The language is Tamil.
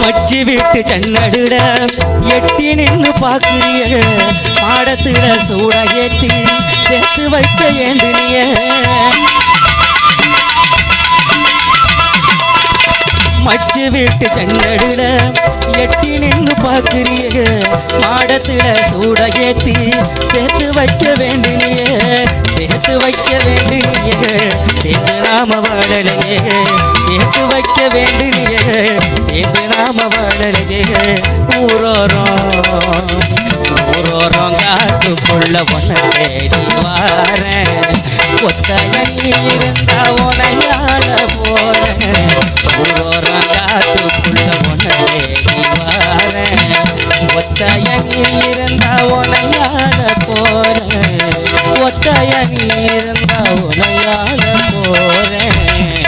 மச்சி வீட்டு சன்னடுல எட்டி நின்னு பாக்குறிய மாடத்துல சூட ஏத்தி சேர்த்து வைக்க ஏண்டினிய மச்சி வீட்டு சன்னடுல எட்டி நின்னு பாக்குறிய மாடத்துல சூட ஏத்தி சேர்த்து வைக்க வேண்டினிய சேர்த்து வைக்க வேண்டினிய சேர்த்து நாம வாழலையே சேர்த்து வைக்க வேண்டினிய சேர்த்து நாம வாழலையே ஊரோரம் காத்துக்குள்ள உன்னை தேடி வாரேன் ஒத்தைய நீ இருந்தா உனையாள போறேன் ஊரோரம் காத்துக்குள்ள உன்னை தேடி வாரேன் ஒத்தைய நீ இருந்தா உனையாள போறேன் ஒத்தைய நீ இருந்தா உனையாள போறேன்